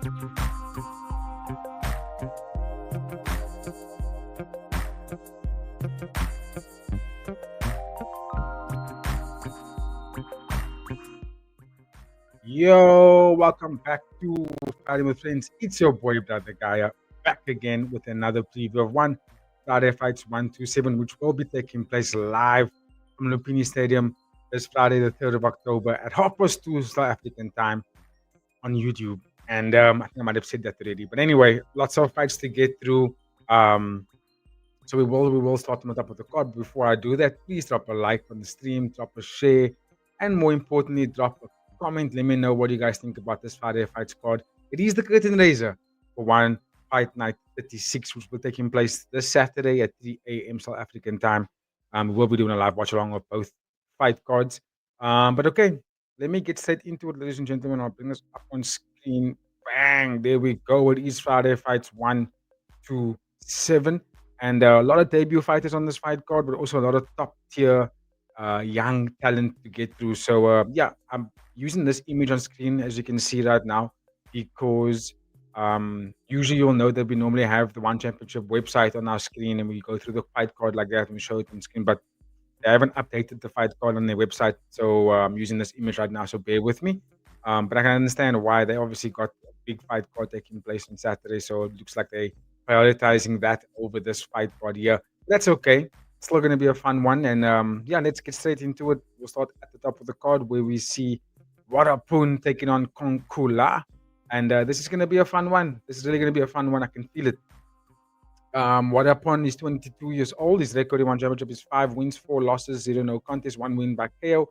Yo, welcome back to Friday with Friends. It's your boy, Brother Gaia, back again with another preview of one Friday Fights 127, which will be taking place live from Lumpinee Stadium this Friday, the 3rd of October at 2:30 South African time on YouTube. And I think I might have said that already. But anyway, lots of fights to get through. So we will start on the top of the card. Before I do that, please drop a like on the stream, drop a share, and more importantly, drop a comment. Let me know what you guys think about this Friday Fights card. It is the curtain raiser for one Fight Night 36, which will be taking place this Saturday at 3 a.m. South African time. We will be doing a live watch along of both fight cards. But okay, let me get straight into it, ladies and gentlemen. I'll bring this up on screen. Bang! There we go. It is Friday Fights 127. And a lot of debut fighters on this fight card, but also a lot of top tier young talent to get through. So yeah, I'm using this image on screen as you can see right now because usually you'll know that we normally have the One Championship website on our screen and we go through the fight card like that and we show it on screen. But they haven't updated the fight card on their website, so I'm using this image right now. So bear with me. But I can understand why they obviously got a big fight card taking place on Saturday. So it looks like they prioritizing that over this fight card here. That's okay. Still going to be a fun one. And yeah, let's get straight into it. We'll start at the top of the card where we see Worapon taking on Kongkula. And this is going to be a fun one. This is really going to be a fun one. I can feel it. Worapon is 22 years old. His record in one championship is 5 wins, 4 losses, 0 no contest, 1 win by KO,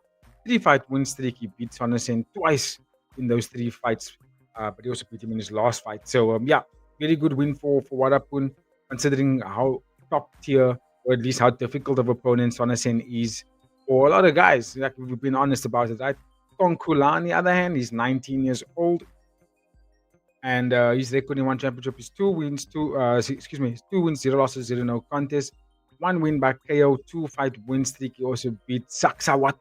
3-fight win streak. He beat Sondersen twice in those 3 fights, but he also beat him in his last fight. So yeah, really good win for Worapon, considering how top tier or at least how difficult of opponent Sondersen is for a lot of guys. Like we've been honest about it, right? Kongkula, on the other hand, he's 19 years old. And his record in one championship is 2 wins, 0 losses, 0 no contest, 1 win by KO, 2-fight win streak. He also beat Saksawat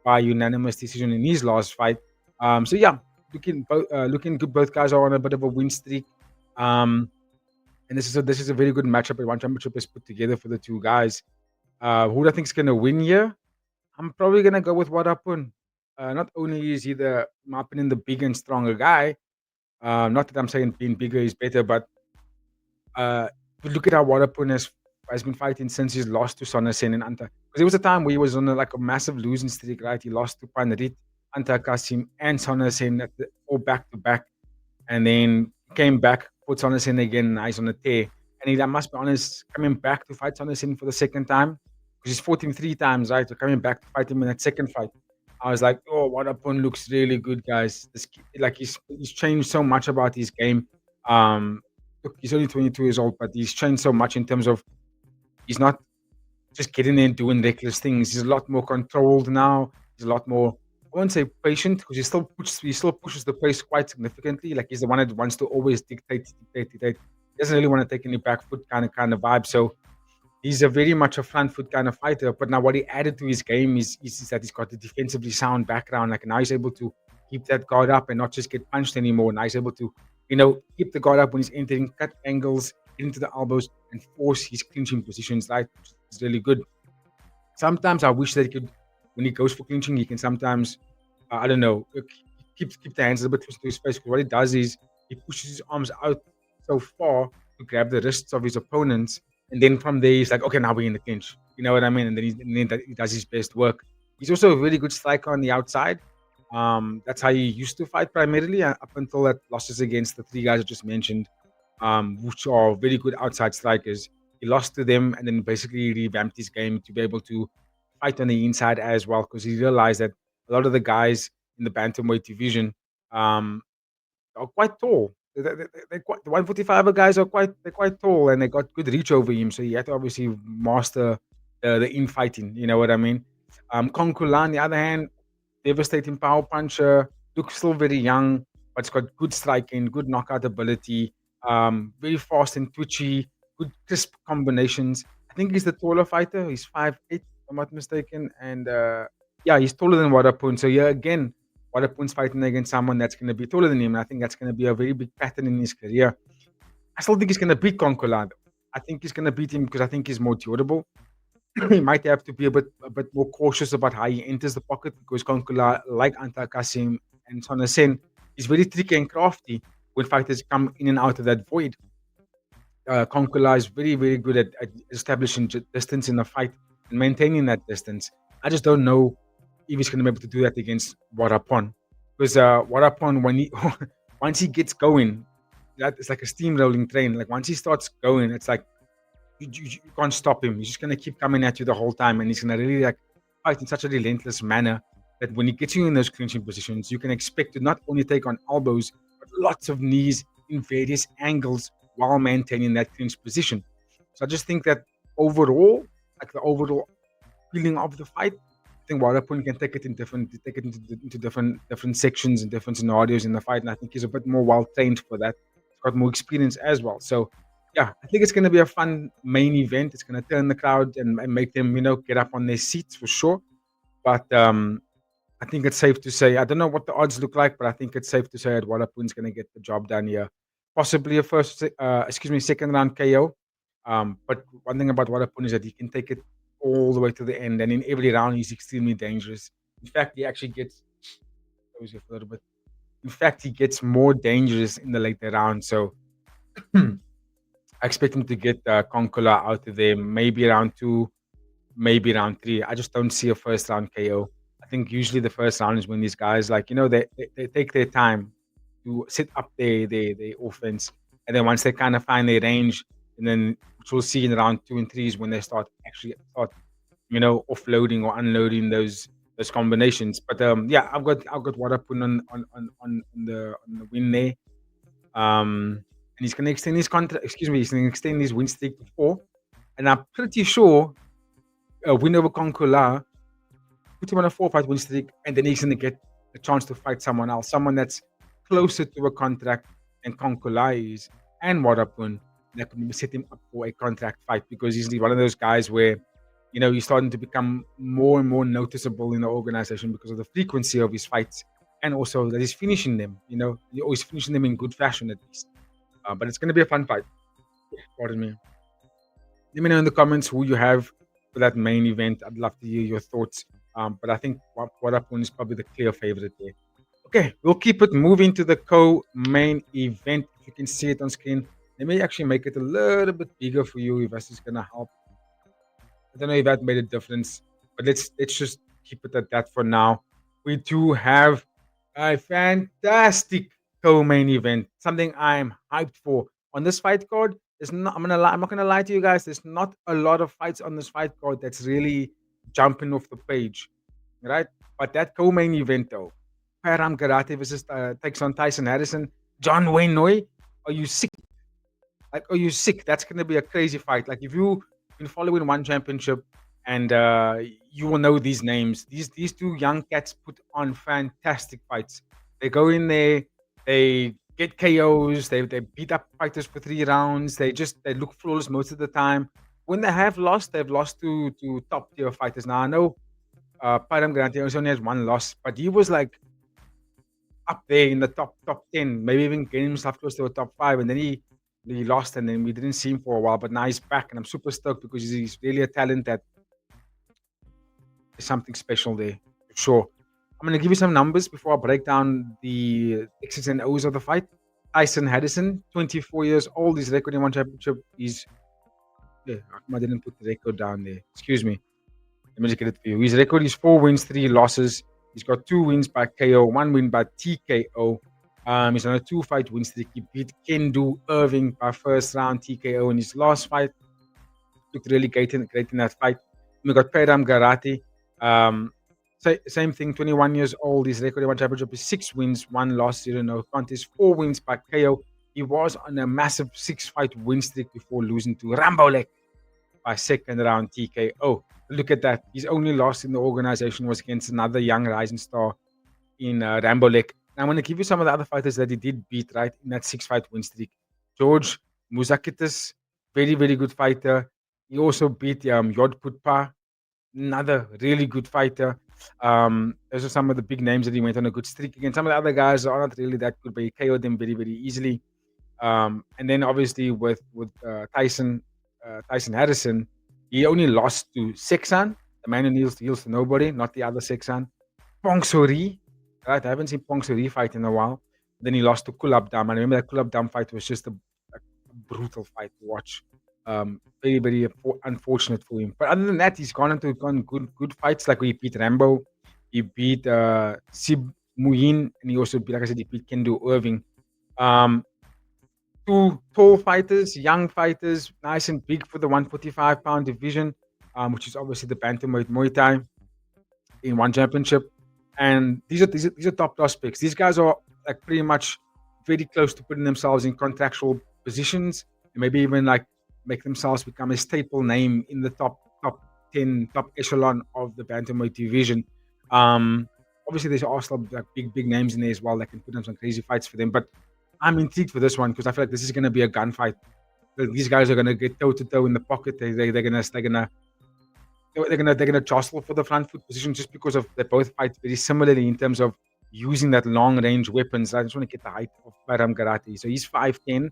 by unanimous decision in his last fight. So yeah, looking good. Both guys are on a bit of a win streak. And this is a very good matchup that one championship is put together for the two guys. Who do I think is gonna win here? I'm probably gonna go with Worapon. Not only is he in my opinion, the big and stronger guy. Not that I'm saying being bigger is better, but look at how Worapon has been fighting since he's lost to Sondersen and Anta. Because there was a time where he was on a massive losing streak, right? He lost to Panrit, Anta Kasim, and Sondersen all back to back, and then came back, fought Sondersen again, nice on the tear. And I must be honest, coming back to fight Sondersen for the second time, because he's fought him 3 times, right? So coming back to fight him in that second fight, I was like, oh, Worapon looks really good, guys. He's changed so much about his game. Look, he's only 22 years old, but he's changed so much in terms of he's not just getting in and doing reckless things. He's a lot more controlled now. He's a lot more, I won't say patient, because he still pushes the pace quite significantly. Like he's the one that wants to always dictate. He doesn't really want to take any back foot kind of vibe. So he's a very much a front foot kind of fighter. But now what he added to his game is that he's got a defensively sound background. Like now he's able to keep that guard up and not just get punched anymore. Now he's able to, keep the guard up when he's entering, cut angles, get into the elbows, and force his clinching positions. Right, it's really good. Sometimes I wish that he could, when he goes for clinching, he can sometimes, I don't know, keep the hands a little bit close to his face. Because what he does is he pushes his arms out so far to grab the wrists of his opponents. And then from there, he's like, okay, now we're in the clinch. You know what I mean? And then he does his best work. He's also a really good striker on the outside. That's how he used to fight primarily up until that losses against the 3 guys I just mentioned, which are very good outside strikers. He lost to them and then basically revamped his game to be able to fight on the inside as well, because he realized that a lot of the guys in the bantamweight division are quite tall. They're quite, the 145er guys are quite tall and they got good reach over him. So he had to obviously master the infighting. You know what I mean? Kongkula, on the other hand, devastating power puncher. Looks still very young, but it's got good striking, good knockout ability. Very fast and twitchy, good crisp combinations. I think he's the taller fighter. He's 5'8", if I'm not mistaken, and yeah, he's taller than Worapon. So yeah, again, Warapon's fighting against someone that's going to be taller than him. And I think that's going to be a very big pattern in his career. I still think he's going to beat Kongkula. I think he's going to beat him because I think he's more durable. He might have to be a bit more cautious about how he enters the pocket because Kongkula, like Anta Kasim and Sona Sen, is very tricky and crafty when fighters come in and out of that void. Kongkula is very, very good at establishing distance in a fight and maintaining that distance. I just don't know if he's going to be able to do that against Worapon. Because Worapon, when he once he gets going, that is like a steamrolling train. Like once he starts going, it's like you can't stop him. He's just going to keep coming at you the whole time, and he's going to really like fight in such a relentless manner that when he gets you in those clinching positions, you can expect to not only take on elbows but lots of knees in various angles while maintaining that clinch position. So I just think that overall, like the overall feeling of the fight, I think Worapon can take it into different sections and different scenarios in the fight, and I think he's a bit more well trained for that. He's got more experience as well. So yeah, I think it's going to be a fun main event. It's going to turn the crowd and make them, get up on their seats for sure. But I think it's safe to say, I don't know what the odds look like, but I think it's safe to say that Warapun's going to get the job done here. Possibly second round KO. But one thing about Warapun is that he can take it all the way to the end, and in every round he's extremely dangerous. In fact, he actually gets goes here for a little bit. In fact, he gets more dangerous in the later round. So I expect him to get Kongkula out of there, maybe round 2, maybe round 3. I just don't see a first round KO. I think usually the first round is when these guys, like, they take their time to set up their offense. And then once they kind of find their range, and then which we'll see in round 2 and 3 is when they start offloading or unloading those combinations. But yeah, I've got Warapun on the win there. And he's going to extend his contract. Excuse me, he's going to extend his win streak to 4. And I'm pretty sure a win over Kongkula put him on a 4-fight win streak, and then he's going to get a chance to fight someone else, someone that's closer to a contract than Kongkula is, and Worapun, that could set him up for a contract fight, because he's one of those guys where, he's starting to become more and more noticeable in the organization because of the frequency of his fights, and also that he's finishing them, he's always finishing them in good fashion at least. But it's going to be a fun fight. Pardon me. Let me know in the comments who you have for that main event. I'd love to hear your thoughts. But I think Worapon is probably the clear favorite there. Okay, we'll keep it moving to the co-main event. If you can see it on screen, let me actually make it a little bit bigger for you if that's just gonna help. I don't know if that made a difference, but let's just keep it at that for now. We do have a fantastic co-main event, something I'm hyped for. On this fight card, I'm not gonna lie to you guys. There's not a lot of fights on this fight card that's really jumping off the page, right? But that co-main event though, Parham Gheirati versus takes on Tyrson Harrison. John Wayne Noy, are you sick? Are you sick? That's gonna be a crazy fight. Like, if you've been following one championship, and you will know these names. These two young cats put on fantastic fights. They go in there, they get KOs, they beat up fighters for 3 rounds. They look flawless most of the time. When they have lost, they've lost to top tier fighters. Now I know Parham Gheirati only has 1 loss, but he was like up there in the top 10, maybe even getting himself close to a top 5, and then he lost, and then we didn't see him for a while. But now he's back, and I'm super stoked because he's really a talent that is something special there, for sure. I'm going to give you some numbers before I break down the X's and O's of the fight. Tyrson Harrison, 24 years old. His record in one championship is... Yeah, I didn't put the record down there. Excuse me. Let me just get it for you. His record is 4 wins, 3 losses. He's got 2 wins by KO, 1 win by TKO. He's on a 2-fight win streak. He beat Kendu Irving by first round TKO in his last fight. Looked really great in that fight. We got Parham Gheirati. Same thing, 21 years old. His record in one championship is 6 wins, 1 loss, 0 no contest, 4 wins by KO. He was on a massive 6-fight win streak before losing to Rambolek by second round TKO. Look at that. His only loss in the organization was against another young rising star in Rambolek. Now, I'm going to give you some of the other fighters that he did beat, right, in that 6-fight win streak. George Muzakitis, very, very good fighter. He also beat Yod Putpa, another really good fighter. Those are some of the big names that he went on a good streak against. Some of the other guys are not really that good, but he KO'd them very, very easily. And then obviously with Tyson Harrison, he only lost to Seksan, the man who heals to nobody, not the other Seksan. Pong Sori, right? I haven't seen Pong Sori fight in a while. Then he lost to Kulab Dam. I remember that Kulab Dam fight was just a brutal fight to watch. Very, very unfortunate for him. But other than that, he's gone good fights. Like he beat Rambo, he beat Sib Muin, and he also beat, like I said, he beat Kendo Irving. Two tall fighters, young fighters, nice and big for the 145-pound division, which is obviously the bantamweight Muay Thai in one championship. And these are top prospects. These guys are like pretty much very close to putting themselves in contractual positions, and maybe even like make themselves become a staple name in the top 10, top echelon of the bantamweight division. Obviously, there's also like big names in there as well that can put on some crazy fights for them. But I'm intrigued for this one because I feel like this is going to be a gunfight. These guys are going to get toe to toe in the pocket. They're gonna jostle for the front foot position just because of they both fight very similarly in terms of using that long range weapons. I just want to get the height of Parham Gheirati. So he's 5'10",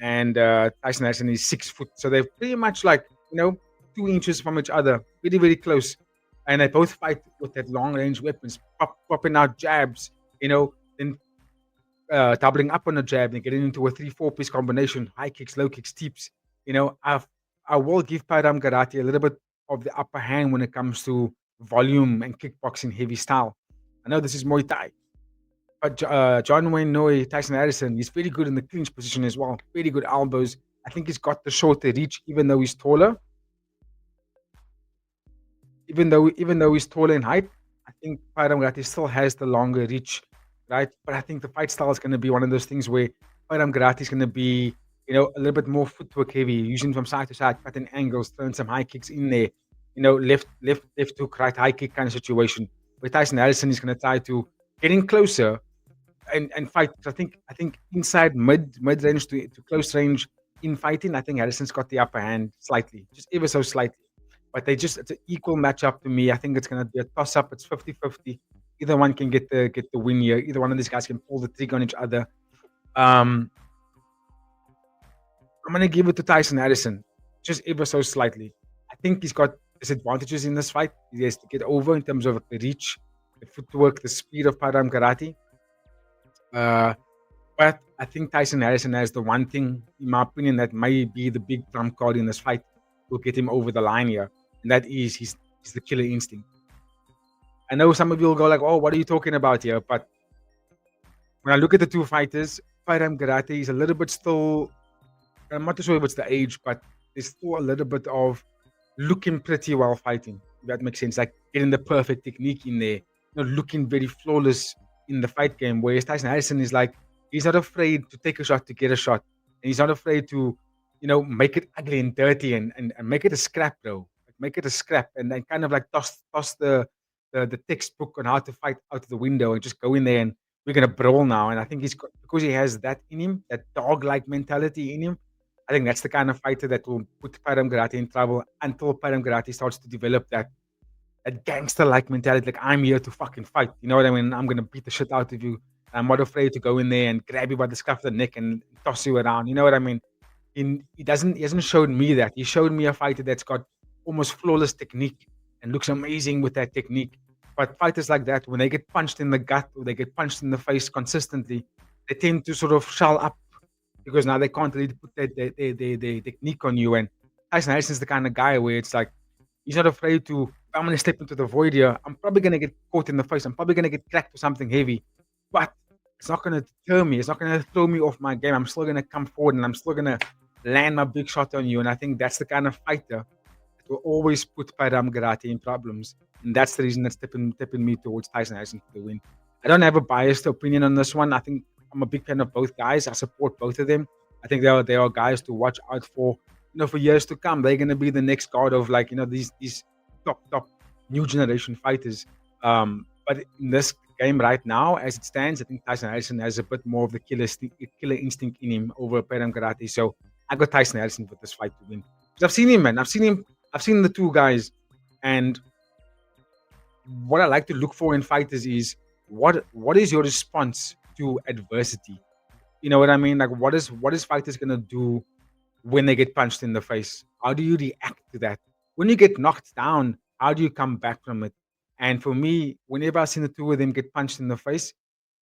and Tyson Harrison is 6 foot. So they're pretty much like 2 inches from each other, very very close. And they both fight with that long range weapons, popping out jabs. Then doubling up on a jab and getting into a 3-4 piece combination, high kicks, low kicks, teeps. I will give Parham Gheirati a little bit of the upper hand when it comes to volume and kickboxing heavy style. I know this is Muay Thai, but John Wayne Noy, Tyson Harrison, he's very good in the clinch position as well. Very good elbows. I think he's got the shorter reach, even though he's taller. Even though he's taller in height, I think Parham Gheirati still has the longer reach, right? But I think the fight style is going to be one of those things where Parham Gheirati is going to be, a little bit more footwork heavy, using from side to side, cutting angles, throwing some high kicks in there, left hook, right high kick kind of situation. Where Tyson Harrison is going to try to get in closer and fight. I think inside mid range to close range in fighting, I think Harrison's got the upper hand slightly, just ever so slightly. But it's an equal matchup to me. I think it's going to be a toss up. It's 50-50. Either one can get the win here. Either one of these guys can pull the trigger on each other. I'm going to give it to Tyson Harrison, just ever so slightly. I think he's got disadvantages in this fight. He has to get over in terms of the reach, the footwork, the speed of Parham Gheirati. But I think Tyson Harrison has the one thing, in my opinion, that may be the big trump card in this fight. Will get him over the line here, and that is he's the killer instinct. I know some of you will go like, "Oh, what are you talking about here?" But when I look at the two fighters, Parham Gheirati is a little bit still. I'm not too sure if it's the age, but there's still a little bit of looking pretty while fighting. If that makes sense, like getting the perfect technique in there, looking very flawless in the fight game. Whereas Tyson Harrison is like, he's not afraid to take a shot to get a shot, and he's not afraid to make it ugly and dirty and make it a scrap, bro. Like, make it a scrap and then kind of like toss the textbook on how to fight out of the window and just go in there and we're gonna brawl now. And I think because he has that in him, that dog-like mentality in him. I think that's the kind of fighter that will put Parham Gheirati in trouble until Parham Gheirati starts to develop that gangster-like mentality. Like, I'm here to fucking fight. You know what I mean? I'm gonna beat the shit out of you. I'm not afraid to go in there and grab you by the scruff of the neck and toss you around. You know what I mean? He hasn't showed me that. He showed me a fighter that's got almost flawless technique and looks amazing with that technique. But fighters like that, when they get punched in the gut or they get punched in the face consistently, they tend to sort of shell up because now they can't really put their technique on you. And Tyson Harrison is the kind of guy where it's like he's not afraid to. If I'm going to step into the void here, I'm probably going to get caught in the face. I'm probably going to get cracked with something heavy, but it's not going to deter me. It's not going to throw me off my game. I'm still going to come forward and I'm still going to land my big shot on you. And I think that's the kind of fighter that will always put Parham Gheirati in problems. And that's the reason that's tipping me towards Tyson Harrison for the win. I don't have a biased opinion on this one. I think I'm a big fan of both guys. I support both of them. I think they are guys to watch out for, for years to come. They're going to be the next guard of these top new generation fighters. But in this game right now, as it stands, I think Tyson Harrison has a bit more of the killer instinct in him over Parham Gheirati. So I got Tyson Harrison for this fight to win. Because I've seen him, man. I've seen the two guys, and what I like to look for in fighters is what is your response to adversity? You know what I mean? Like what is fighters gonna do when they get punched in the face? How do you react to that? When you get knocked down, how do you come back from it? And for me, whenever I've seen the two of them get punched in the face,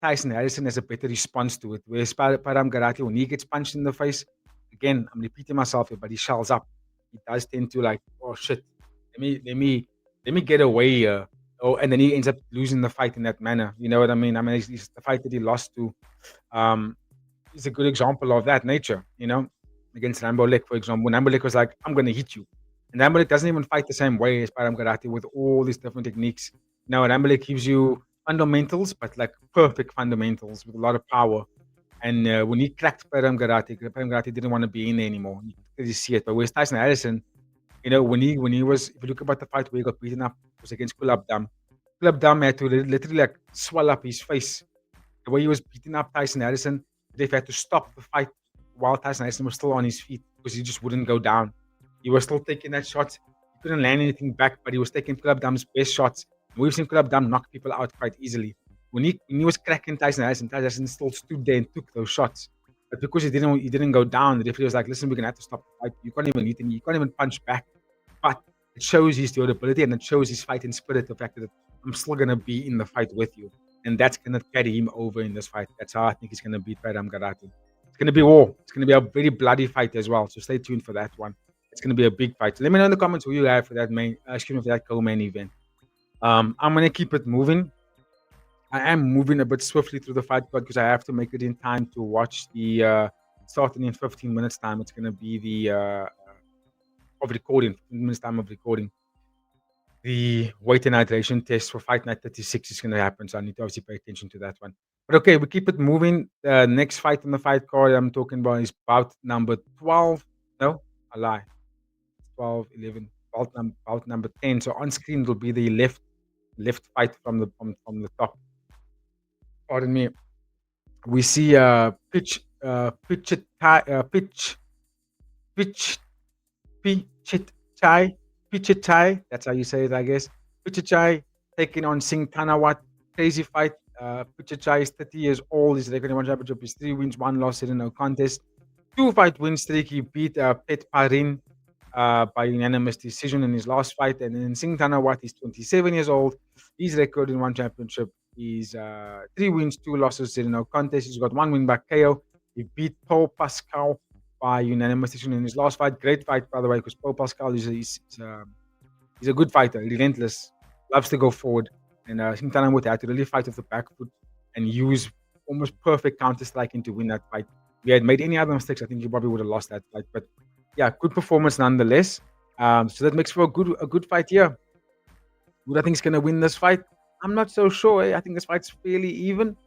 Tyson Harrison has a better response to it. Whereas Parham Gheirati, when he gets punched in the face, again, I'm repeating myself here, but he shells up. He does tend to like, oh shit, let me get away here. Oh, and then he ends up losing the fight in that manner. You know what I mean? I mean, he's the fight that he lost to. Um, is a good example of that nature, against Rambo Lek, for example. When Rambo Lek was like, I'm going to hit you. And Rambo Lek doesn't even fight the same way as Parham Gheirati with all these different techniques. Now, Rambo Lek gives you fundamentals, but like perfect fundamentals with a lot of power. And when he cracked Parham Gheirati didn't want to be in there anymore. You could really see it. But with Tyson Harrison, when he was, if you look about the fight where he got beaten up, it was against Kulab Dam. Kulab Dam had to literally like swell up his face the way he was beating up Tyson Harrison. They've had to stop the fight while Tyson Harrison was still on his feet because he just wouldn't go down. He was still taking that shot. He couldn't land anything back, but he was taking Kulab Dam's best shots. And we've seen Kulab Dam knock people out quite easily. When he was cracking Tyson Harrison still stood there and took those shots. But because he didn't go down, the referee was like, listen, we're gonna have to stop the fight. You can't even hit him, you can't even punch back. But it shows his durability and it shows his fighting spirit, the fact that I'm still gonna be in the fight with you. And that's gonna carry him over in this fight. That's how I think he's gonna beat Parham Gheirati. It's gonna be war. It's gonna be a very bloody fight as well. So stay tuned for that one. It's gonna be a big fight. So let me know in the comments who you have for that for that co-main event. I'm gonna keep it moving. I am moving a bit swiftly through the fight because I have to make it in time to watch the starting in 15 minutes time. It's gonna be the of recording, 15 minutes time of recording. The weight and hydration test for Fight Night 36 is going to happen, so I need to obviously pay attention to that one. But okay, we keep it moving. Next fight on the fight card I'm talking about is bout number 12. No, I lie. 12, 11, bout number 10. So on screen will be the left fight from the top. Pardon me. We see pitch Pichichai, that's how you say it, I guess. Pichichai taking on Singh Tanawat. Crazy fight. Pichichai is 30 years old. His record in one championship is 3 wins, 1 loss in no contest. 2-fight win streak. He beat Pet Parin by unanimous decision in his last fight. And then Singh Tanawat is 27 years old. His record in one championship is 3 wins, 2 losses in no contest. He's got 1 win by KO. He beat Paul Pascal by unanimous decision in his last fight. Great fight, by the way, because Paul Pascal is a good fighter, relentless, loves to go forward. And Singh Tanawat had to really fight with the back foot and use almost perfect counter striking to win that fight. If he had made any other mistakes, I think he probably would have lost that fight. But yeah, good performance nonetheless. So that makes for a good fight here. Who do I think is going to win this fight? I'm not so sure. I think this fight's fairly even.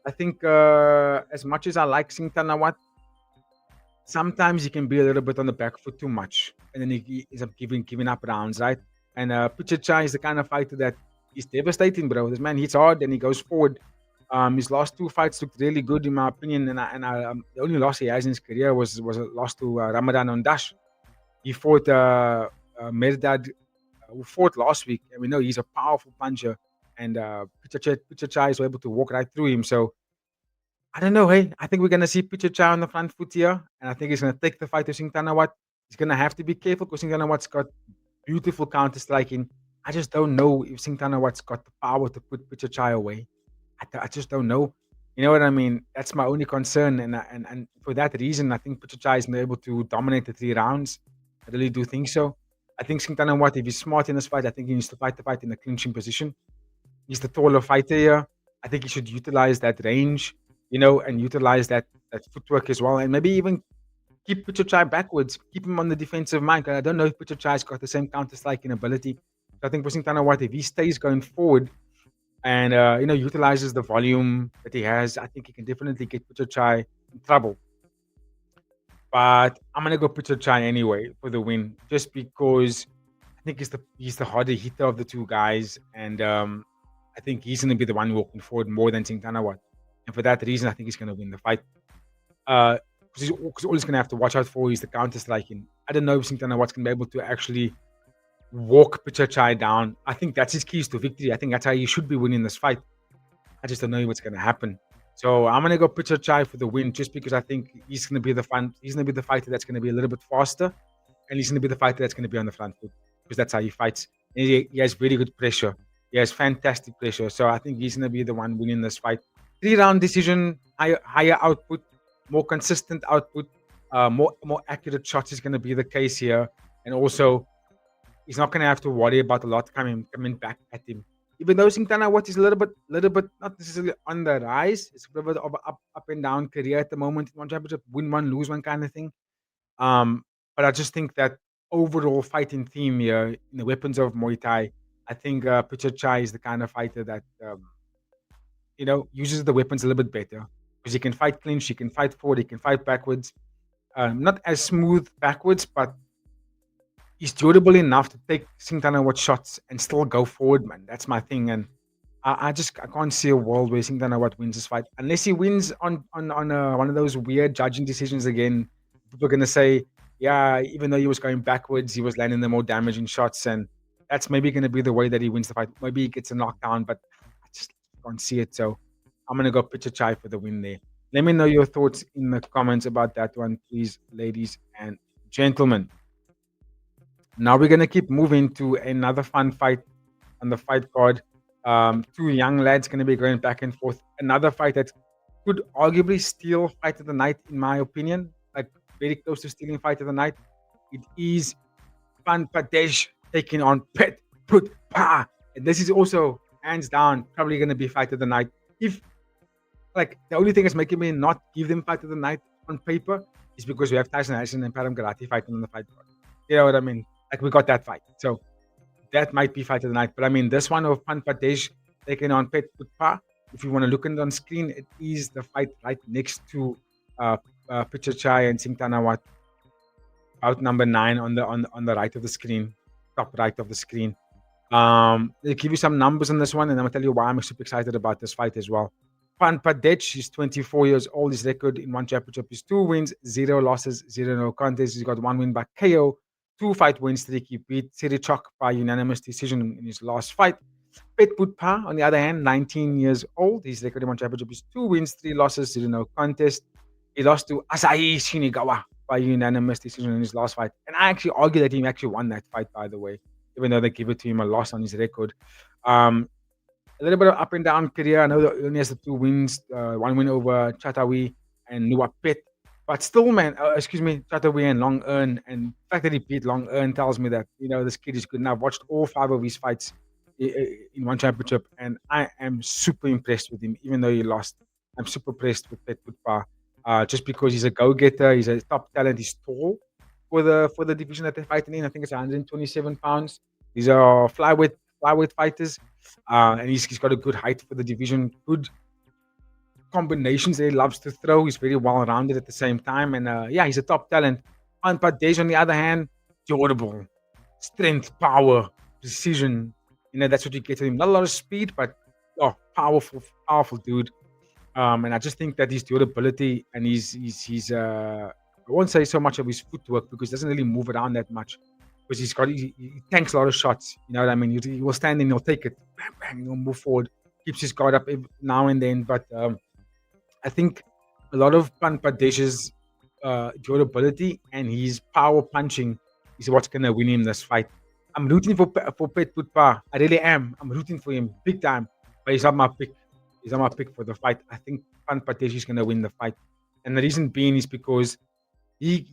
I think as much as I like Singh Tanawat, sometimes he can be a little bit on the back foot too much, and then he ends up giving up rounds, right? And Pichichai is the kind of fighter that is devastating, bro. This man hits hard and he goes forward. His last 2 fights looked really good, in my opinion. The only loss he has in his career was a loss to Ramadan Ondash. He fought Merdad, who fought last week, and we know he's a powerful puncher. And Pichichai is able to walk right through him. So I don't know, hey. I think we're gonna see Pichichai on the front foot here, and I think he's gonna take the fight to Singh Tanawat. He's gonna have to be careful because Singh Tanawat's got beautiful counter striking. I just don't know if Singh Tanawat's got the power to put Pichichai away. I just don't know. You know what I mean? That's my only concern, and for that reason, I think Pichichai is not able to dominate the 3 rounds. I really do think so. I think Singh Tanawat, if he's smart in this fight, I think he needs to fight the fight in a clinching position. He's the taller fighter here. I think he should utilize that range, and utilize that footwork as well, and maybe even keep Pichichai backwards, keep him on the defensive mind. I don't know if Pichichai's got the same counter striking ability. So I think for Singh Tanawat, if he stays going forward and utilizes the volume that he has, I think he can definitely get Pichichai in trouble. But I'm gonna go Pichichai anyway for the win, just because I think he's the harder hitter of the 2 guys, and I think he's gonna be the one walking forward more than Singh Tanawat. And for that reason, I think he's going to win the fight. Because all he's going to have to watch out for is the counter striking. I don't know if Singh Tanawat's going to be able to actually walk Pichachai down. I think that's his keys to victory. I think that's how he should be winning this fight. I just don't know what's going to happen. So I'm going to go Pichachai for the win, just because I think he's going to be the fun. He's going to be the fighter that's going to be a little bit faster, and he's going to be the fighter that's going to be on the front foot, because that's how he fights. And he has very good pressure. He has fantastic pressure. So I think he's going to be the one winning this fight. 3-round decision, higher output, more consistent output, more accurate shots is going to be the case here. And also, he's not going to have to worry about a lot coming back at him. Even though Singtana Wat is a little bit not necessarily on the rise. It's a little bit of an up and down career at the moment in one championship, win one, lose one kind of thing. But I just think that overall fighting theme here in the weapons of Muay Thai, I think Pichachai is the kind of fighter that uses the weapons a little bit better, because he can fight clinch, he can fight forward, he can fight backwards. Not as smooth backwards, but he's durable enough to take Singtana Wat shots and still go forward, man. That's my thing. And I can't see a world where Singtana Wat wins this fight unless he wins on one of those weird judging decisions again. People are gonna say, yeah, even though he was going backwards, he was landing the more damaging shots, and that's maybe gonna be the way that he wins the fight. Maybe he gets a knockdown, but I just can't see it. So I'm gonna go Pichachai for the win there. Let me know your thoughts in the comments about that one, please, ladies and gentlemen. Now we're gonna keep moving to another fun fight on the fight card. Two young lads gonna be going back and forth. Another fight that could arguably steal fight of the night, in my opinion. Like very close to stealing fight of the night. It is Pan Padesh taking on Pet Put Pa. And this is also hands down probably gonna be fight of the night. If like the only thing that's making me not give them fight of the night on paper is because we have Tyrson Harrison and Parham Gheirati fighting on the fight card. You know what I mean? Like we got that fight. So that might be fight of the night. But I mean, this one of Pan Padesh taking on Pet Putpa, if you want to look at it on screen, it is the fight right next to Pichachai and Singtana Wat, out number 9 on the right of the screen, top right of the screen. They give you some numbers on this one, and I'm gonna tell you why I'm super excited about this fight as well. Pan Padech is 24 years old. His record in one championship is 2 wins, 0 losses, 0 no contests. He's got 1 win by KO, 2 fight win streak. He beat Sirichok by unanimous decision in his last fight. Pet Putpa, on the other hand, 19 years old. His record in one championship is 2 wins, 3 losses, 0 no contest. He lost to Asahi Shinigawa by unanimous decision in his last fight. And I actually argue that he actually won that fight, by the way, even though they give it to him a loss on his record. A little bit of up and down career. I know that he only has the 2 wins, 1 win over Chatawi and Nuapet. But still, man, Chatawi and Long Earn. And the fact that he beat Long Earn tells me that, this kid is good. And I've watched all 5 of his fights in one championship. And I am super impressed with him, even though he lost. I'm super impressed with Pet Putpa. Just because he's a go-getter. He's a top talent. He's tall for the division that they're fighting in. I think it's 127 pounds. These are flyweight fighters. And he's got a good height for the division, good combinations that he loves to throw. He's very well rounded at the same time. And he's a top talent. Anpadej, on the other hand, durable, strength, power, precision. That's what you get to him. Not a lot of speed, but powerful dude. And I just think that his durability and his I won't say so much of his footwork, because he doesn't really move around that much. Because he tanks a lot of shots. You know what I mean? He will stand and he'll take it, bang, bang, he'll move forward, keeps his guard up now and then. But I think a lot of Pan Padesh's durability and his power punching is what's gonna win him this fight. I'm rooting for Pet Putpa. I really am. I'm rooting for him big time. But he's not my pick. He's not my pick for the fight. I think Pan Padesh is gonna win the fight, and the reason being is because he's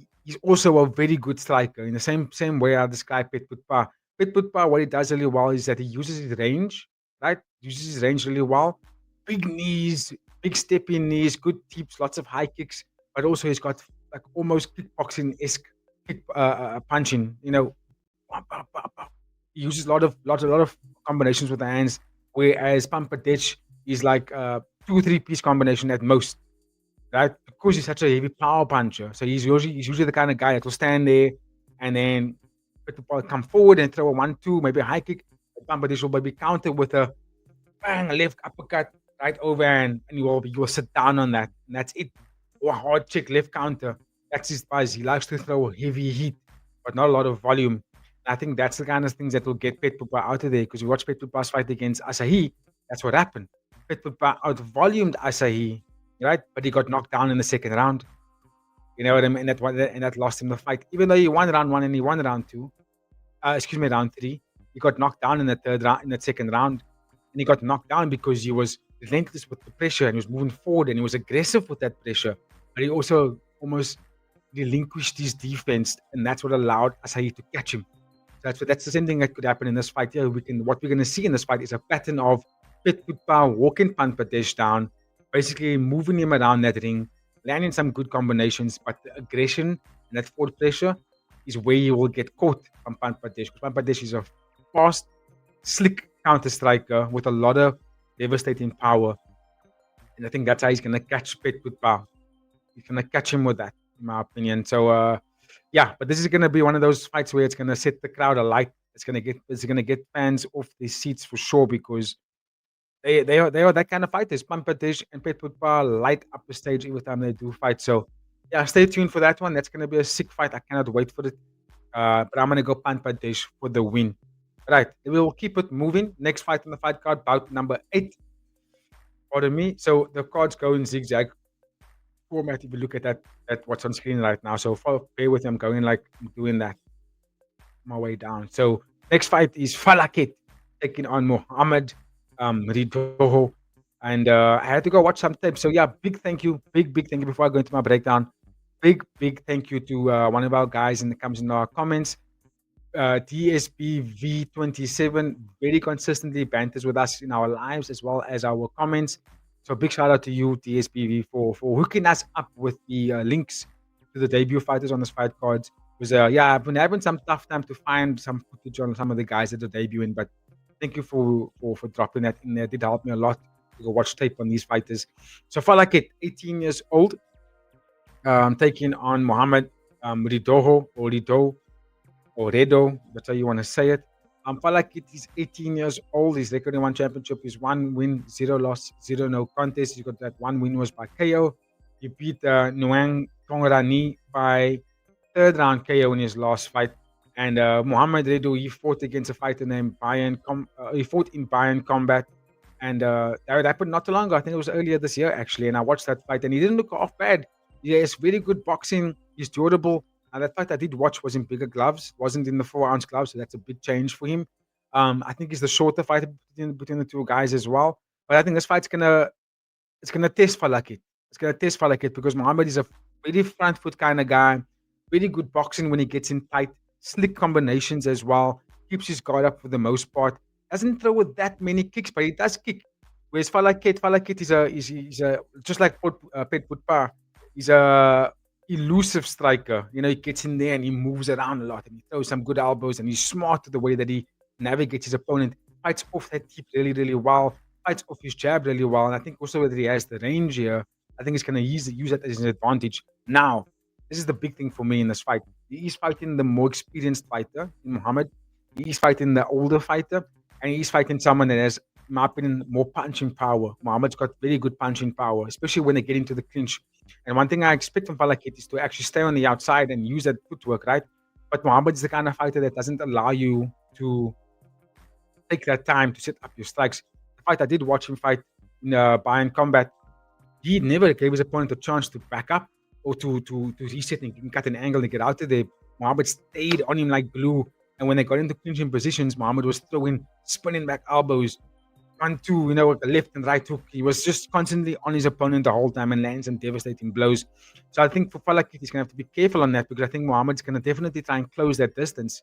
also a very good striker in the same way I describe Pet Putpa. Pet Putpa, what he does really well is that he uses his range, right? Uses his range really well. Big knees, big stepping knees, good tips, lots of high kicks, but also he's got like almost kickboxing-esque punching. He uses a lot of combinations with the hands, whereas Pampadech is like 2-3 piece combination at most, right? Because he's such a heavy power puncher. So he's usually the kind of guy that will stand there and then come forward and throw a 1-2, maybe a high kick. Pampadech will maybe counter with a bang, a left uppercut right over, and you will sit down on that. And that's it. Or a hard check left counter. That's his buzz. He likes to throw heavy heat, but not a lot of volume. I think that's the kind of things that will get Pet Pupa out of there because you watch Pet Pupa's fight against Asahi. That's what happened. Pet Pupa out-volumed Asahi, right? But he got knocked down in the second round. You know what I mean? And that lost him the fight. Even though he won round one and he won round two, round three, he got knocked down in the third round, in the second round. And he got knocked down because he was relentless with the pressure and he was moving forward and he was aggressive with that pressure. But he also almost relinquished his defense, and that's what allowed Asahi to catch him. That's the same thing that could happen in this fight here. What we're gonna see in this fight is a pattern of Pit Putpa walking Panpadesh down, basically moving him around that ring, landing some good combinations, but the aggression and that forward pressure is where you will get caught from Panpadesh. Because Panpadesh is a fast, slick counter striker with a lot of devastating power. And I think that's how he's gonna catch Pit Putpa. He's gonna catch him with that, in my opinion. So yeah, but this is gonna be one of those fights where it's gonna set the crowd alight. It's gonna get fans off their seats for sure because they are that kind of fighters. Pampadish and Pet Putpa light up the stage every time they do fight. So yeah, stay tuned for that one. That's gonna be a sick fight. I cannot wait for it. But I'm gonna go Pampadish for the win. Right, we will keep it moving. Next fight on the fight card, bout number 8. Pardon me. So the cards go in zigzag format. If you look at at what's on screen right now, so bear with me. I'm going like I'm doing that my way down. So next fight is Falakit taking on Muhammad Ridoho. And I had to go watch some tapes. So yeah, big thank you, big thank you before I go into my breakdown. Big thank you to one of our guys in the comes in our comments. DSBV27 very consistently banters with us in our lives as well as our comments. So big shout out to you, DSBV, for hooking us up with the links to the debut fighters on this fight cards. Because yeah, I've been having some tough time to find some footage on some of the guys that are debuting, but thank you for dropping that in there. It did help me a lot to go watch tape on these fighters. So Falakit, 18 years old, taking on Mohammed Ridoho or Rido or Redo, that's how you want to say it. Falakit is 18 years old. His record in one championship is 1 win, 0 loss, 0 no contest. He got that 1 win was by KO. He beat Nguyen Tongrani by third round KO in his last fight. And Muhammad Redu, he fought against a fighter named he fought in Bayern Combat. And that happened not too long ago. I think it was earlier this year, actually. And I watched that fight, and he didn't look off bad. He has very good boxing. He's durable. And that fight I did watch was in bigger gloves, wasn't in the 4-ounce gloves. So that's a big change for him. I think he's the shorter fighter between the two guys as well. But I think this fight's gonna test Falakit. It's gonna test Falakit because Muhammad is a very front foot kind of guy. Very good boxing when he gets in tight. Slick combinations as well. Keeps his guard up for the most part. Doesn't throw with that many kicks, but he does kick. Whereas Falakit is a just like Pet Putpa. He's a elusive striker. You know, he gets in there and he moves around a lot and he throws some good elbows and he's smart to the way that he navigates his opponent. Fights off that tip really well. Fights off his jab really well. And I think also that he has the range here. I think he's going to use that as an advantage. Now, this is the big thing for me in this fight. He is fighting the more experienced fighter in Muhammad. He is fighting the older fighter. And he's fighting someone that has, in my opinion, more punching power. Muhammad's got very good punching power, especially when they get into the clinch. And one thing I expect from Falakit is to actually stay on the outside and use that footwork, right? But Muhammad is the kind of fighter that doesn't allow you to take that time to set up your strikes. The fight I did watch him fight in Bayern Combat, he never gave his opponent a chance to back up or to reset and cut an angle and get out of there. Muhammad stayed on him like glue. And when they got into clinching positions, Muhammad was throwing spinning back elbows, 1-2, with the left and right hook. He was just constantly on his opponent the whole time and lands some devastating blows. So I think for Falakit, he's going to have to be careful on that because I think Muhammad's going to definitely try and close that distance,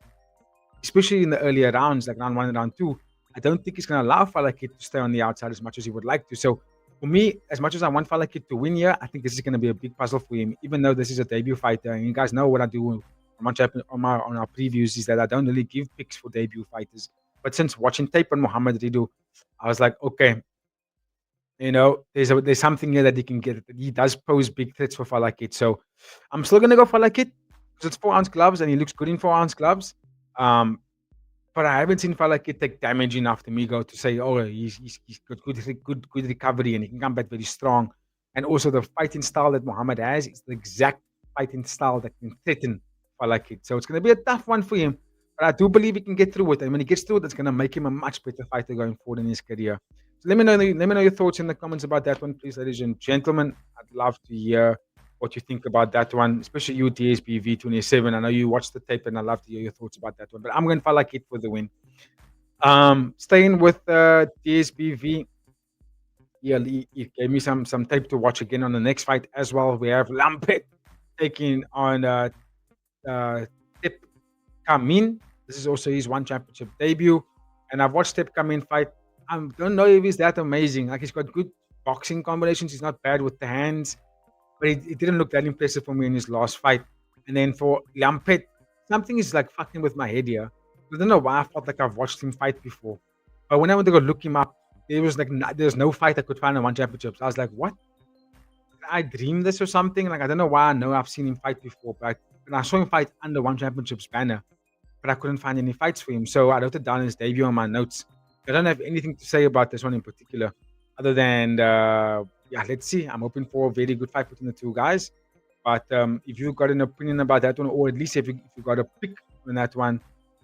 especially in the earlier rounds, like round 1 and round 2. I don't think he's going to allow Falakit to stay on the outside as much as he would like to. So for me, as much as I want Falakit to win here, I think this is going to be a big puzzle for him, even though this is a debut fighter. And you guys know what I do on our previews is that I don't really give picks for debut fighters. But since watching tape on Muhammad Ridu, I was like, okay, there's something here that he can get. He does pose big threats for Falakit. So I'm still gonna go Falakit because it's 4-ounce gloves and he looks good in 4-ounce gloves. But I haven't seen Falakit take damage enough to me go to say, oh, he's got good recovery and he can come back very strong. And also the fighting style that Muhammad has is the exact fighting style that can threaten Falakit. So it's going to be a tough one for him. But I do believe he can get through it. And when he gets through it, it's going to make him a much better fighter going forward in his career. So let me know your thoughts in the comments about that one, please, ladies and gentlemen. I'd love to hear what you think about that one, especially you, DSB V27. I know you watched the tape, and I'd love to hear your thoughts about that one. But I'm going to like it for the win. Staying with DSBV, yeah, he gave me some tape to watch again on the next fight as well. We have Lampet taking on Tip Kamin. This is also his one championship debut, and I've watched Tip Kamin fight. I don't know if he's that amazing. Like, he's got good boxing combinations. He's not bad with the hands, but it didn't look that impressive for me in his last fight. And then for Lampet, something is like fucking with my head here. I don't know why I felt like I've watched him fight before, but when I went to go look him up, there was like there's no fight I could find in one championship. So I was like, what? Did I dream this or something? Like, I don't know why I know I've seen him fight before, but and I saw him fight under one championship's banner, but I couldn't find any fights for him. So I wrote it down in his debut on my notes. I don't have anything to say about this one in particular, other than yeah, let's see. I'm hoping for a very good fight between the two guys. But if you've got an opinion about that one, or at least if you got a pick on that one,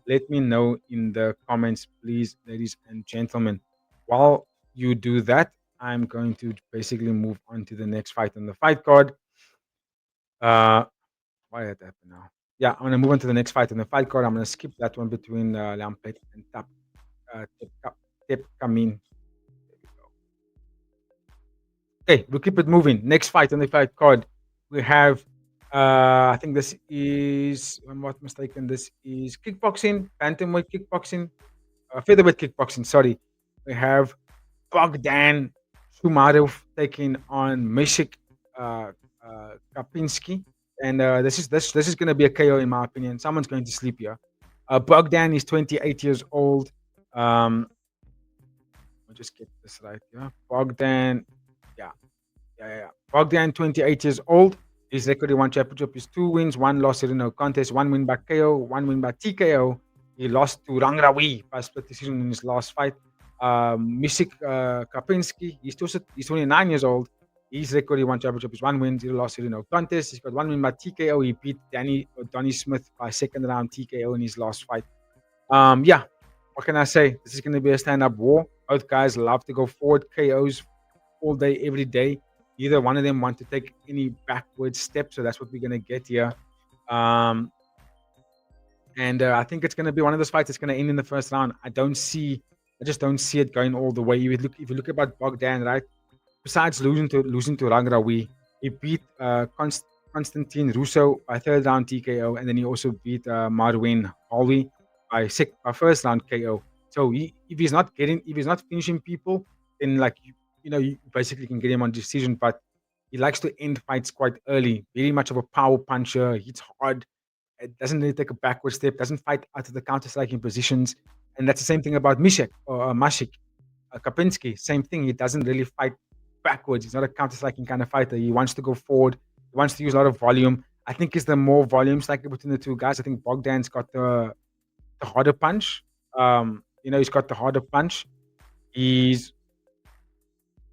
let me know in the comments, please, ladies and gentlemen. While you do that, I'm going to basically move on to the next fight on the fight card. Why did that happen now? Yeah, I'm gonna move on to the next fight on the fight card. I'm gonna skip that one between Lampet and Tip Kamin. Okay, we'll keep it moving. Next fight on the fight card, we have. I think this is, if I'm not mistaken, this is kickboxing, bantamweight kickboxing, featherweight kickboxing. Sorry, we have Bogdan Shumarov taking on Mishik Kapinski, and this is going to be a KO in my opinion. Someone's going to sleep here. Bogdan is 28 years old. Let me just get this right. Yeah, Bogdan. Yeah. Bogdan, 28 years old. His record in one championship is 2 wins, 1 loss in no contest, 1 win by KO, 1 win by TKO. He lost to Rangrawi by split decision in his last fight. Mishik Kapinski, he's 29 years old. His record in one championship is 1 win, 0 loss in no contest. He's got 1 win by TKO. He beat Donny Smith by second round TKO in his last fight. Yeah, what can I say? This is going to be a stand-up war. Both guys love to go forward, KOs all day, every day. Neither one of them want to take any backward steps, so that's what we're going to get here. And I think it's going to be one of those fights that's going to end in the first round. I just don't see it going all the way. If you look about Bogdan, right? Besides losing to Rangrawi, he beat Konstantin Russo by third round TKO, and then he also beat Marwin Holly by first round KO. So if he's not finishing people, then like you basically can get him on decision, but he likes to end fights quite early. Very much of a power puncher. Hits hard. It doesn't really take a backward step. Doesn't fight out of the counter-striking positions. And that's the same thing about Mishek or Mashik. Kapinski, same thing. He doesn't really fight backwards. He's not a counter-striking kind of fighter. He wants to go forward. He wants to use a lot of volume. I think it's the more volume striker between the two guys. I think Bogdan's got the harder punch. He's got the harder punch. He's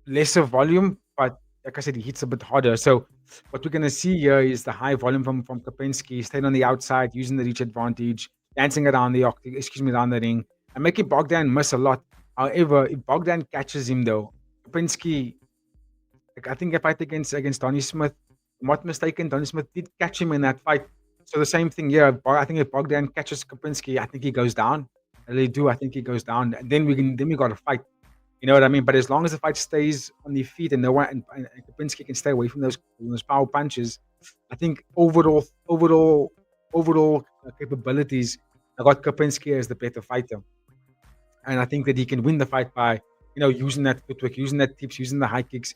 lesser volume, but like I said, he hits a bit harder. So what we're going to see here is the high volume from Kapinski, staying on the outside, using the reach advantage, dancing around around the ring, and making Bogdan miss a lot. However, if Bogdan catches him though, Kapinski, like I think a fight against Donny Smith, if I'm not mistaken, Donny Smith did catch him in that fight. So the same thing here. I think if Bogdan catches Kapinski, I think he goes down. I really do. I think he goes down. And then we got to fight. You know what I mean? But as long as the fight stays on the feet and no one and Kapinski can stay away from those power punches, I think overall capabilities, I got Kapinski as the better fighter, and I think that he can win the fight by using that footwork, using that tips, using the high kicks,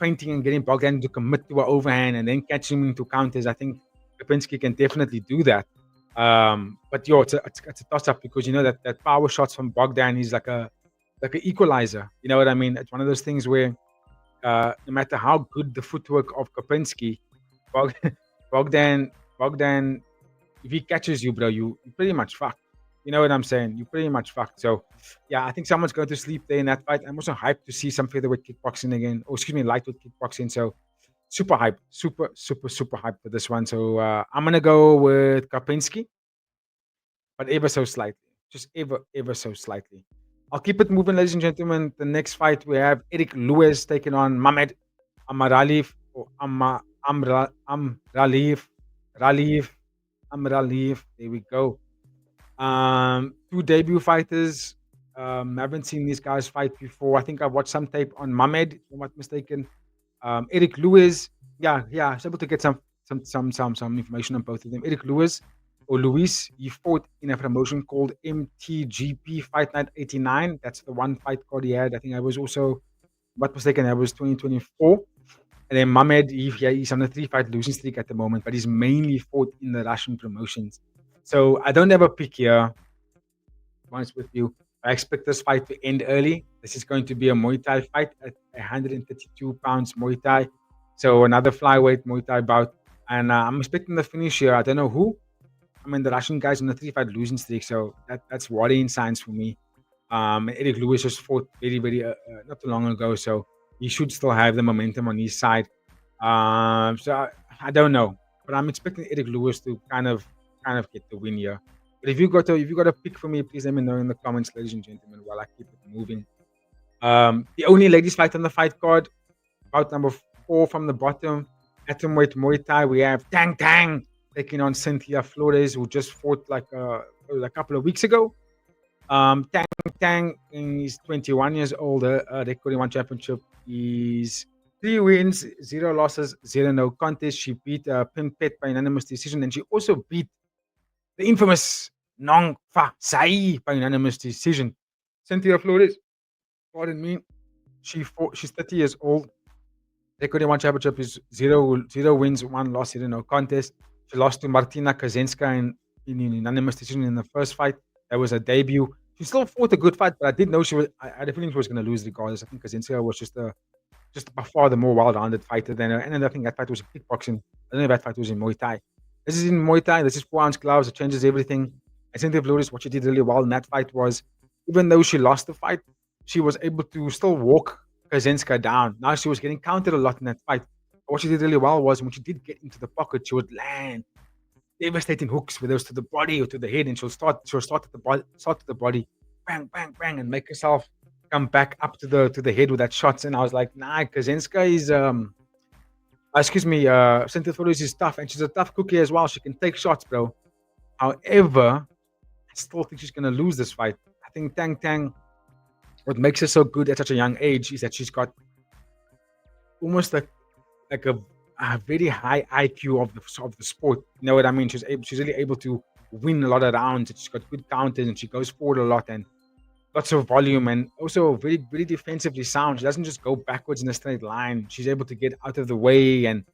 feinting and getting Bogdan to commit to an overhand and then catching him into counters. I think Kapinski can definitely do that. But it's a toss up because that power shots from Bogdan is like an equalizer. You know what I mean? It's one of those things where no matter how good the footwork of Kapinski, Bogdan, if he catches you, bro, you pretty much fucked. You know what I'm saying? You pretty much fucked. So, yeah, I think someone's going to sleep there in that fight. I'm also hyped to see some featherweight kickboxing again. Or excuse me, lightweight kickboxing. So, super hyped. Super hyped for this one. So, I'm going to go with Kapinski. but ever so slightly. Just ever so slightly. I'll keep it moving, ladies and gentlemen. The next fight we have Eric Lewis taking on Mamed Amaralif or Amralif. Ralif. Amralif. There we go. Two debut fighters. Haven't seen these guys fight before. I think I've watched some tape on Mamed, if I'm not mistaken. Eric Lewis, yeah, I was able to get some information on both of them. Eric Lewis or Luis, he fought in a promotion called MTGP Fight Night 89. That's the one fight card he had. I think I was also, not mistaken, that was 2024. And then Mamed, he's on a 3-fight losing streak at the moment, but he's mainly fought in the Russian promotions. So I don't have a pick here. To be honest with you, I expect this fight to end early. This is going to be a Muay Thai fight at 132 pounds Muay Thai. So another flyweight Muay Thai bout. And I'm expecting the finish here. I don't know who. I mean, the Russian guy's on a 3-fight losing streak. So that's worrying signs for me. Eric Lewis just fought very, not too long ago. So he should still have the momentum on his side. So I don't know. But I'm expecting Eric Lewis to kind of get the win here. But if you got a pick for me, please let me know in the comments, ladies and gentlemen, while I keep it moving. The only ladies fight on the fight card, bout number 4 from the bottom, atomweight Muay Thai. We have Tang Tang taking on Cynthia Flores, who just fought like a couple of weeks ago. Tang Tang is 21 years old. Record in one championship is 3 wins, 0 losses, 0 no contest. She beat Pim Pet by unanimous decision, and she also beat the infamous Nong Fa Sai by unanimous decision. Cynthia Flores, pardon me, she's 30 years old. Record in one championship is 0 wins, 1 loss, 0 no contest. She lost to Martina Kazenska in unanimous decision in the first fight. That was her debut. She still fought a good fight, but I did know I had a feeling she was going to lose regardless. I think Kazenska was just by far the more well-rounded fighter than her. And I think that fight was in kickboxing. I don't know if that fight was in Muay Thai. This is in Muay Thai. This is 4-ounce gloves. It changes everything. I think Cynthia Flores, what she did really well in that fight was, even though she lost the fight, she was able to still walk Kazenska down. Now she was getting counted a lot in that fight. But what she did really well was when she did get into the pocket, she would land devastating hooks, whether it was to the body or to the head, and she'll start at the body, bang, bang, bang, and make herself come back up to the head with that shots. And I was like, nah, Kazenska is Cynthia Flores is tough, and she's a tough cookie as well. She can take shots, bro. However, I still think she's gonna lose this fight. I think Tang Tang, what makes her so good at such a young age is that she's got almost like a very high IQ of the sport. You know what I mean? She's really able to win a lot of rounds. She's got good counters, and she goes forward a lot, and lots of volume, and also very, very defensively sound. She doesn't just go backwards in a straight line. She's able to get out of the way and,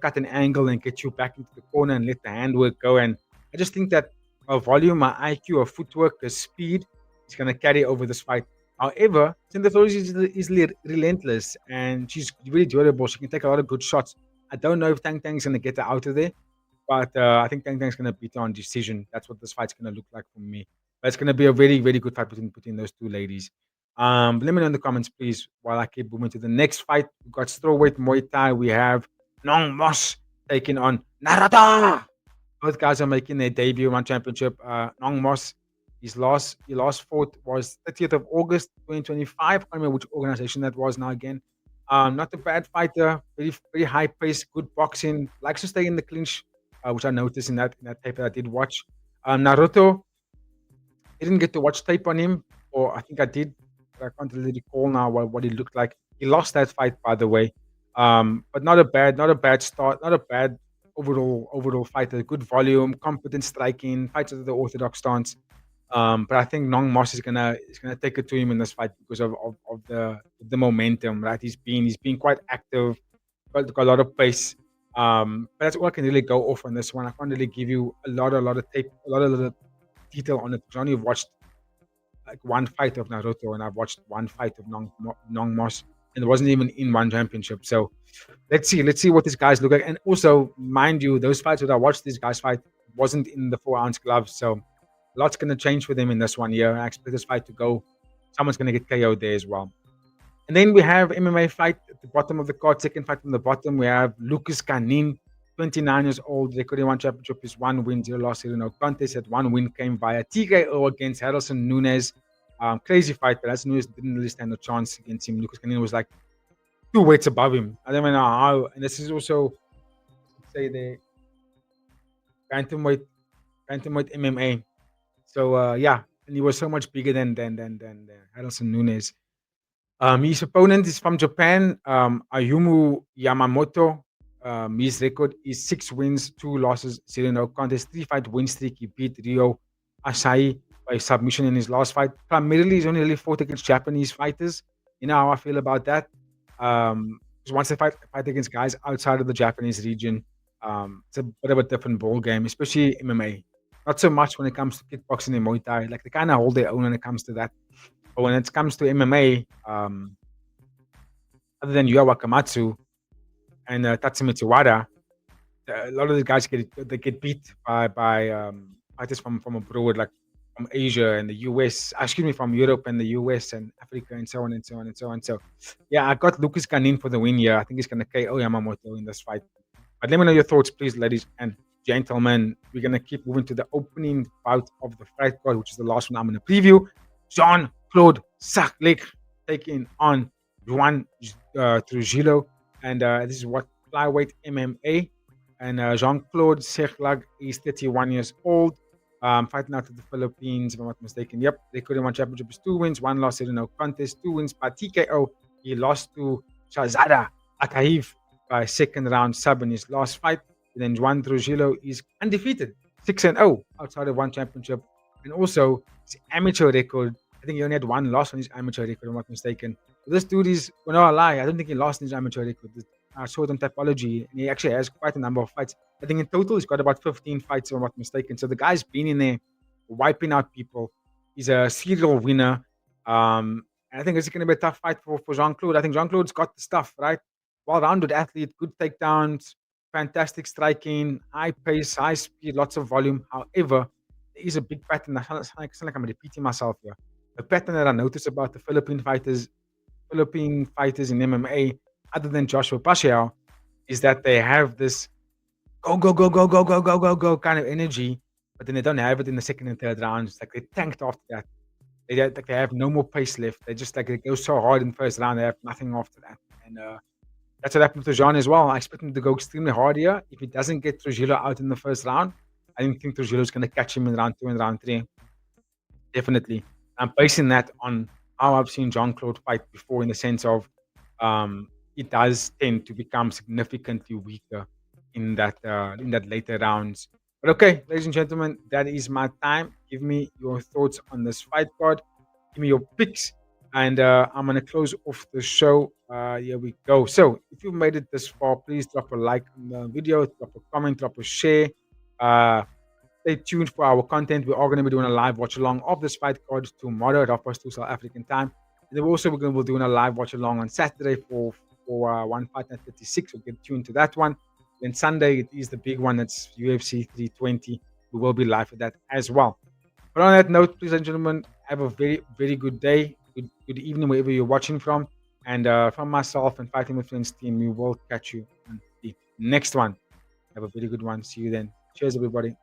cut an angle and get you back into the corner and let the handwork go. And I just think that her volume, her IQ, her footwork, her speed is going to carry over this fight. However, Cynthia Flores is relentless, and she's really durable. She can take a lot of good shots. I don't know if Tang Tang's going to get her out of there, but I think Tang Tang's going to beat her on decision. That's what this fight's going to look like for me. But it's going to be a very, very good fight between those two ladies. Let me know in the comments, please, while I keep moving to the next fight. We've got strawweight Muay Thai. We have Nong Mos taking on Narada. Both guys are making their debut on championship. Nong Mos, his last fought was 30th of August 2025. I can't remember which organization that was now again. Not a bad fighter, very, very high pace, good boxing, likes to stay in the clinch, which I noticed in that tape that I did watch. Naruto, didn't get to watch tape on him, or I think I did, but I can't really recall now what he looked like. He lost that fight, by the way. But not a bad start, not a bad overall fighter. Good volume, competent striking, fights under the orthodox stance. But I think Nong Mos is gonna take it to him in this fight because of the momentum, right? He's been quite active, got a lot of pace. But that's all I can really go off on this one. I can't really give you a lot of tape, a lot of detail on it. Because I only watched like one fight of Naruto, and I've watched one fight of Nong Mos, and it wasn't even in one championship. So let's see what these guys look like. And also, mind you, those fights that I watched these guys fight wasn't in the 4-ounce gloves. So a lot's going to change for them in this one year. I expect this fight to go. Someone's going to get KO'd there as well. And then we have MMA fight at the bottom of the card. Second fight from the bottom, we have Lucas Canin 29 years old. Record one championship is 1 win, 0 loss, 0 no contest. That 1 win came via TKO against Harrison Nunes. Crazy fight, but as Nunes didn't really stand a chance against him. Lucas Canino was like 2 weights above him. I don't know how. And this is also, say, the bantamweight, bantamweight MMA. So yeah, and he was so much bigger than Harrison Nunes. His opponent is from Japan, Ayumu Yamamoto. His record is 6 wins, 2 losses, 0 no contest, 3 fight win streak. He beat Ryo Asai by submission in his last fight. Primarily, he's only really fought against Japanese fighters. You know how I feel about that. Because once they fight against guys outside of the Japanese region, it's a bit of a different ball game, especially MMA. Not so much when it comes to kickboxing and Muay Thai. Like they kind of hold their own when it comes to that. But when it comes to MMA, other than Yuya Wakamatsu and Tatsumi Wada, a lot of the guys get beat by fighters from abroad, like from Asia and the US. Excuse me, from Europe and the US and Africa and so on and so on and so on. So, yeah, I got Lucas Ganin for the win here. I think he's going to KO Yamamoto in this fight. But let me know your thoughts, please, ladies and gentlemen. We're going to keep moving to the opening bout of the fight card, which is the last one I'm going to preview. Jean-Claude Saklik taking on Juan Trujillo. And this is what flyweight MMA. And Jean-Claude Saklik is 31 years old. Fighting out of the Philippines, if I'm not mistaken. Yep, they couldn't win championship. 2 wins, 1 loss, no contest. 2 wins by TKO. He lost to Shahzada Ataif by second round sub in his last fight. And then Juan Trujillo is undefeated, 6-0 outside of one championship. And also his amateur record, I think he only had 1 loss on his amateur record, if I'm not mistaken. But this dude is, well, no, I lie. I don't think he lost in his amateur record. I saw it on Typology, and he actually has quite a number of fights. I think in total he's got about 15 fights, if I'm not mistaken. So the guy's been in there wiping out people. He's a serial winner. And I think it's going to be a tough fight for Jean-Claude. I think Jean-Claude's got the stuff, right? Well-rounded athlete, good takedowns, fantastic striking, high pace, high speed, lots of volume. However, there is a big pattern. I sound like I'm repeating myself here. The pattern that I notice about the Philippine fighters in MMA, other than Joshua Pacquiao, is that they have this go kind of energy, but then they don't have it in the second and third rounds. Like they tanked after that. They have no more pace left. They just like they go so hard in the first round, they have nothing after that. And that's what happened to Jean as well. I expect him to go extremely hard here. If he doesn't get Trujillo out in the first round, I don't think Trujillo is going to catch him in round 2 and round 3. Definitely. I'm basing that on how I've seen Jean-Claude fight before, in the sense of it does tend to become significantly weaker in that later rounds. But okay, ladies and gentlemen, that is my time. Give me your thoughts on this fight card. Give me your picks, and I'm gonna close off the show. Here we go. So if you've made it this far, please drop a like on the video, drop a comment, drop a share. Stay tuned for our content. We are going to be doing a live watch along of this fight card tomorrow at 2:30 South African time. And then we're going to be doing a live watch along on Saturday for one fight at 36. We'll get tuned to that one. Then Sunday it is the big one. That's UFC 320. We will be live for that as well. But on that note, ladies and gentlemen, have a very, very good day. Good evening, wherever you're watching from. And from myself and Fighting with Friends team, we will catch you on the next one. Have a very good one. See you then. Cheers, everybody.